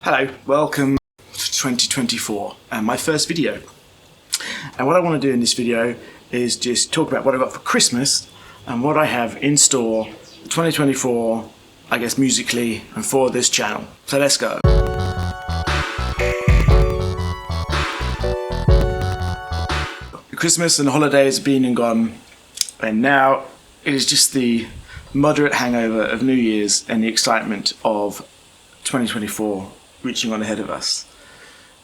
Hello, welcome to 2024 and my first video. And what I want to do in this video is just talk about what I got for Christmas and what I have in store for 2024, I guess musically and for this channel. So let's go. Christmas and the holidays have been and gone, and now it is just the moderate hangover of New Year's and the excitement of 2024 reaching on ahead of us.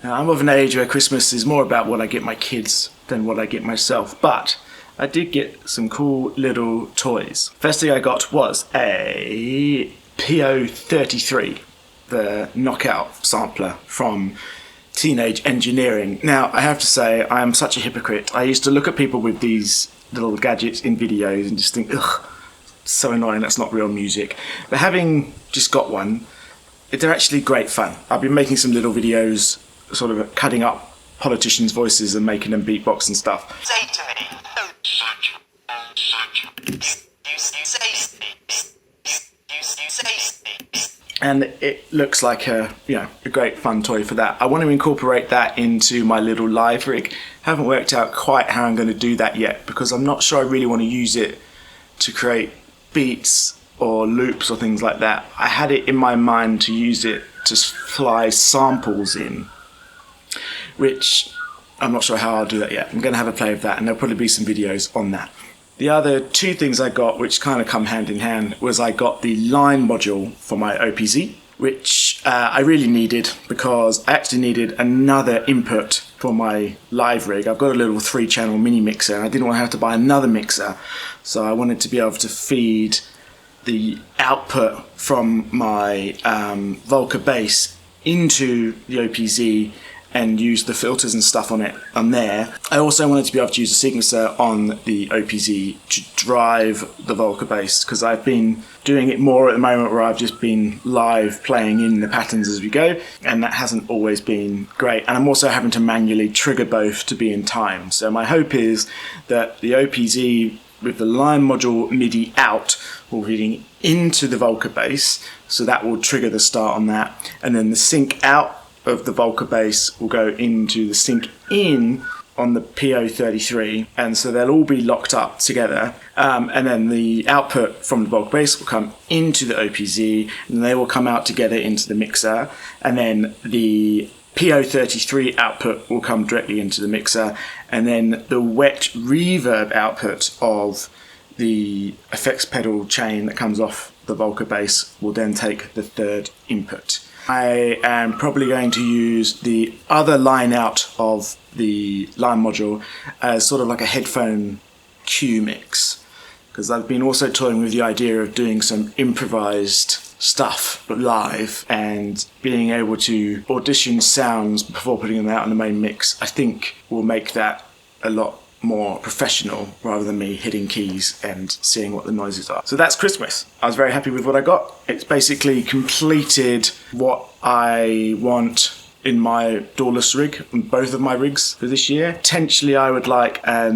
Now, I'm of an age where Christmas is more about what I get my kids than what I get myself, but I did get some cool little toys. First thing I got was a PO33, the knockout sampler from Teenage Engineering. Now, I have to say, I am such a hypocrite. I used to look at people with these little gadgets in videos and just think, ugh, so annoying, that's not real music. But having just got one, they're actually great fun. I've been making some little videos, sort of cutting up politicians' voices and making them beatbox and stuff. Say to me. And it looks like a great fun toy for that. I want to incorporate that into my little live rig. Haven't worked out quite how I'm going to do that yet because I'm not sure I really want to use it to create beats or loops or things like that. I had it in my mind to use it to fly samples in, which I'm not sure how I'll do that yet. I'm going to have a play with that and there'll probably be some videos on that. The other two things I got, which kind of come hand in hand, was I got the line module for my OPZ, which I really needed because I actually needed another input for my live rig. I've got a little 3-channel mini mixer and I didn't want to have to buy another mixer, so I wanted to be able to feed the output from my Volca bass into the OPZ and use the filters and stuff on there. I also wanted to be able to use a sequencer on the OPZ to drive the Volca bass because I've been doing it more at the moment where I've just been live playing in the patterns as we go, and that hasn't always been great. And I'm also having to manually trigger both to be in time. So my hope is that the OPZ with the line module MIDI out will feeding into the Volca bass, so that will trigger the start on that, and then the sync out of the Volca bass will go into the sync in on the PO33, and so they'll all be locked up together, and then the output from the Volca bass will come into the OPZ and they will come out together into the mixer, and then the PO33 output will come directly into the mixer, and then the wet reverb output of the effects pedal chain that comes off the Volca bass will then take the third input. I am probably going to use the other line out of the line module as sort of like a headphone cue mix, because I've been also toying with the idea of doing some improvised stuff but live and being able to audition sounds before putting them out in the main mix. I think will make that a lot more professional rather than me hitting keys and seeing what the noises are. So that's Christmas. I was very happy with what I got. It's basically completed what I want in my DAWless rig, in both of my rigs for this year. Potentially I would like I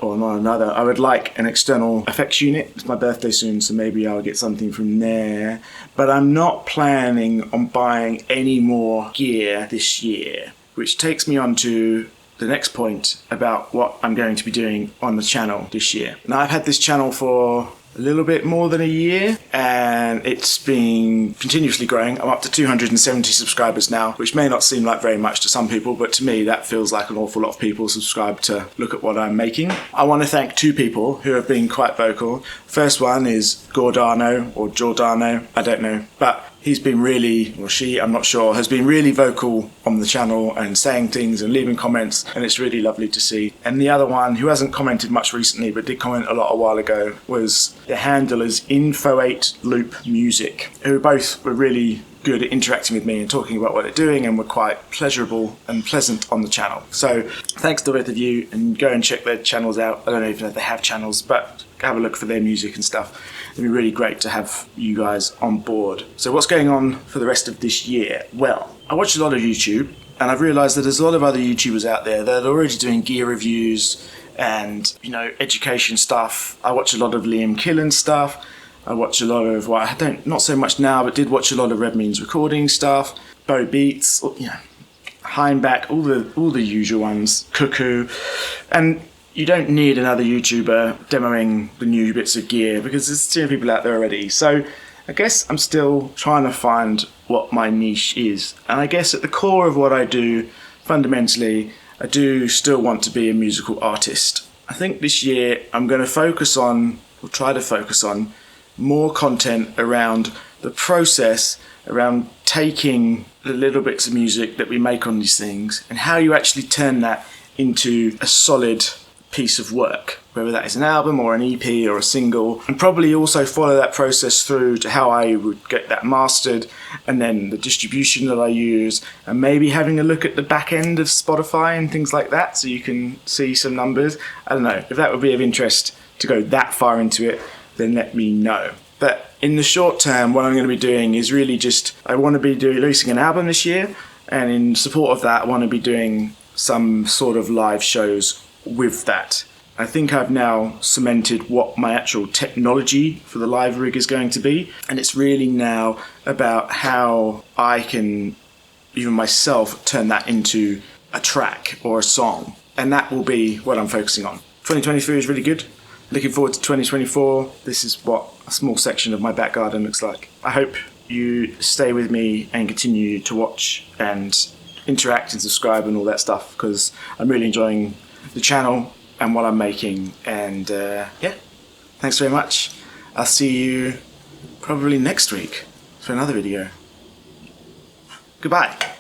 would like an external effects unit. It's my birthday soon, so maybe I'll get something from there. But I'm not planning on buying any more gear this year, which takes me on to the next point about what I'm going to be doing on the channel this year. Now, I've had this channel for a little bit more than a year and it's been continuously growing. I'm up to 270 subscribers now, which may not seem like very much to some people, but to me that feels like an awful lot of people subscribe to look at what I'm making. I want to thank two people who have been quite vocal. First one is Giordano or Giordano, I don't know, but he's been really, or she, I'm not sure, has been really vocal on the channel and saying things and leaving comments, and it's really lovely to see. And the other one, who hasn't commented much recently but did comment a while ago, was the handle is Info8Loop who both were really good at interacting with me and talking about what they're doing and were quite pleasurable and pleasant on the channel. So thanks to both of you, and go and check their channels out. I don't know if they have channels, but have a look for their music and stuff. It'd be really great to have you guys on board. So what's going on for the rest of this year? Well, I watch a lot of YouTube and I've realised that there's a lot of other YouTubers out there that are already doing gear reviews and, education stuff. I watch a lot of Liam Killen's stuff. I watch a lot of, not so much now, but did watch a lot of Red Means recording stuff. Bow Beats, Heinbach, all the usual ones, Cuckoo, and you don't need another YouTuber demoing the new bits of gear because there's too many people out there already. So I guess I'm still trying to find what my niche is, and I guess at the core of what I do, fundamentally, I do still want to be a musical artist. I think this year I'm going to try to focus on more content around the process, around taking the little bits of music that we make on these things and how you actually turn that into a solid piece of work, whether that is an album or an EP or a single, and probably also follow that process through to how I would get that mastered, and then the distribution that I use, and maybe having a look at the back end of Spotify and things like that so you can see some numbers. I don't know, if that would be of interest to go that far into it, then let me know. But in the short term, what I'm going to be doing is really I want to be releasing an album this year, and in support of that I want to be doing some sort of live shows with that. I think I've now cemented what my actual technology for the live rig is going to be, and it's really now about how I can, even myself, turn that into a track or a song, and that will be what I'm focusing on. 2023 is really good. Looking forward to 2024. This is what a small section of my back garden looks like. I hope you stay with me and continue to watch and interact and subscribe and all that stuff, because I'm really enjoying the channel and what I'm making, and thanks very much. I'll see you probably next week for another video. Goodbye.